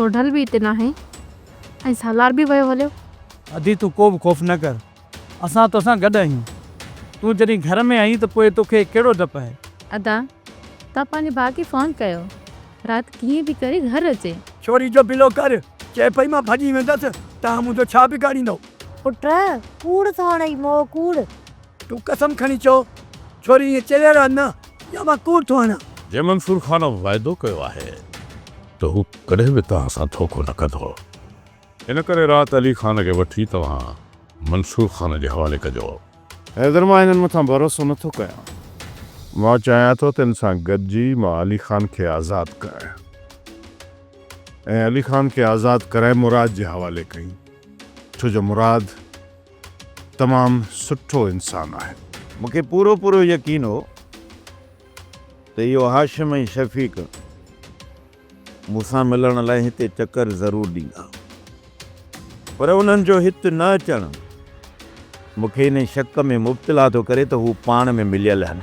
तोसां ढल बि हिते न आहे ऐं सालार बि वियो हलियो। अधी तूं को बि ख़ौफ़ न कर, असां तोसां गॾु आहियूं। तूं जॾहिं घर में आई त पोइ तोखे कहिड़ो डपु आहे? अदा तव्हां पंहिंजे भाउ खे फ़ोन कयो, राति कीअं बि करे घर अचे। छोरी जो पिलो कर, चए पई मां भॼी वेंदसि, तव्हां मुंहिंजो छा बिगाड़ींदव? पुट कूड़ थो हणई मोह कूड़। तूं कसम खणी चओ, छोरी ईअं चरियल आहे न, या मां कूड़ थो हणां? जे मंसूर ख़ान वाइदो कयो आहे त हू कॾहिं बि तव्हां सां धोखो न कंदो। इन करे राति अली ख़ान खे वठी तव्हां मंसूर ख़ान जे हवाले कजो। हैदर मां हिननि मथां भरोसो नथो कयां। मां चाहियां थो त हिन सां गॾिजी मां अली ख़ान खे आज़ादु करायां ऐं अली ख़ान खे आज़ादु कराए मुराद जे हवाले कई, छो जो मुराद तमामु सुठो इंसानु आहे। मूंखे पूरो यकीन हो त इहो हाशिम ऐं शफ़ीक मूंसां मिलण लाइ हिते चकर ज़रूरु ॾींदा, पर उन्हनि जो हिते न अचणु मूंखे इन शक में मुब्तला थो करे त हू पाण में मिलियल आहिनि।